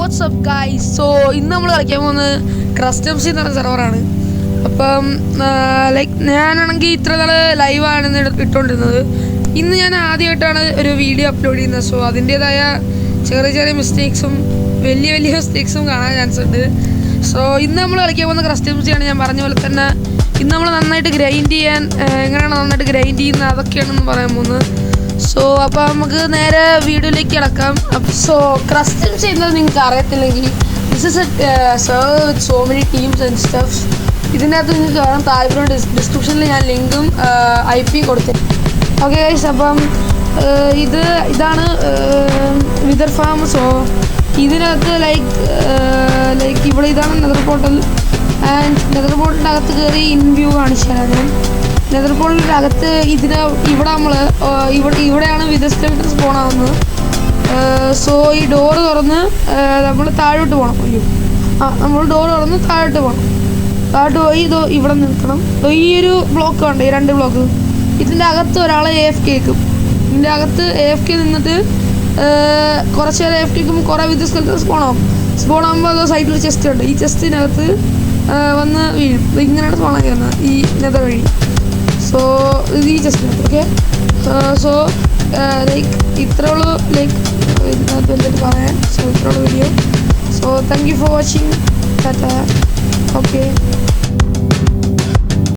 WhatsApp guys. So ഇന്ന് നമ്മൾ കളിക്കാൻ പോകുന്നത് ക്രസ്റ്റംസ് എന്ന് പറഞ്ഞ സെർവറാണ്. അപ്പം ലൈക്ക് ഞാനാണെങ്കിൽ ഇത്ര നാൾ ലൈവാണ് ഇട്ടുകൊണ്ടിരുന്നത്. ഇന്ന് ഞാൻ ആദ്യമായിട്ടാണ് ഒരു വീഡിയോ അപ്ലോഡ് ചെയ്യുന്നത്. സോ അതിൻ്റേതായ ചെറിയ ചെറിയ മിസ്റ്റേക്സും വലിയ വലിയ മിസ്റ്റേക്സും കാണാൻ ചാൻസ് ഉണ്ട്. സോ ഇന്ന് നമ്മൾ കളിക്കാൻ പോകുന്ന ക്രസ്റ്റംസിയാണ്. ഞാൻ പറഞ്ഞ പോലെ തന്നെ ഇന്ന് നമ്മൾ നന്നായിട്ട് ഗ്രൈൻഡ് ചെയ്യാൻ എങ്ങനെയാണ് നന്നായിട്ട് ഗ്രൈൻഡ് ചെയ്യുന്നത് അതൊക്കെയാണെന്ന് പറയാൻ പോകുന്നത്. സോ അപ്പോൾ നമുക്ക് നേരെ വീഡിയോയിലേക്ക് കിടക്കാം. സോ ക്രസ്റ്റംസ് ചെയ്യുന്നത് നിങ്ങൾക്ക് അറിയത്തില്ലെങ്കിൽ this is a server with so many teams and stuffs. ഇതിനകത്ത് നിങ്ങൾക്ക് കാണാൻ താല്പര്യം ഡിസ്ക്രിപ്ഷനിൽ ഞാൻ ലിങ്കും IP കൊടുത്തിട്ടുണ്ട്. ഓക്കെ ഗൈസ്, അപ്പം ഇതാണ് വിതർ ഫാം. സോ ഇതിനകത്ത് ലൈക്ക് ഇവിടെ ഇതാണ് നെതർ പോർട്ടൽ. ആൻഡ് നെതർ പോർട്ടലിൻ്റെ അകത്ത് കയറി ഇൻവ്യൂ കാണിച്ചാൽ ഞാൻ നെതർ പോർട്ടലിൻ്റെ അകത്ത് ഇവിടെ നമ്മൾ ഇവിടെയാണ് വിതർ സ്കെൽട്ടൻ സ്പോൺ ആവുന്നത്. സോ ഈ ഡോറ് തുറന്ന് നമ്മൾ താഴോട്ട് പോകണം. നമ്മൾ ഡോറ് തുറന്ന് താഴോട്ട് പോകണം. താഴോട്ട് പോയി ഇവിടെ നിൽക്കണം. ഈ ഒരു ബ്ലോക്ക് ഉണ്ട്, ഈ 2 ബ്ലോക്ക്. ഇതിൻ്റെ അകത്ത് ഒരാൾ AFK വെക്കും. ഇതിൻ്റെ അകത്ത് AFK നിന്നിട്ട് കുറച്ച് നേരം AFK വെക്കുമ്പോൾ കുറേ വിതർ സ്കെൽട്ടൻ സ്പോൺ ആകുമ്പോൾ അതോ സൈഡിൽ ചെസ്റ്റ് ഉണ്ട്. ഈ ചെസ്റ്റിനകത്ത് വന്ന് വീഴും. ഇങ്ങനെയാണ് സ്പോൺ ആക്കുന്നത് ഈ നെതർ വഴി. സോ ഇത് ഈ ചെസ്റ്റിനകത്ത്. ഓക്കെ, സോ ലൈക്ക് ഇത്രേ ഉള്ളൂ. ലൈക്ക് ഇതിനകത്ത് എന്തെങ്കിലും പറയാൻ. സോ ഇത്രേ ഉള്ളൂ video. So thank you for watching. Tata. Okay.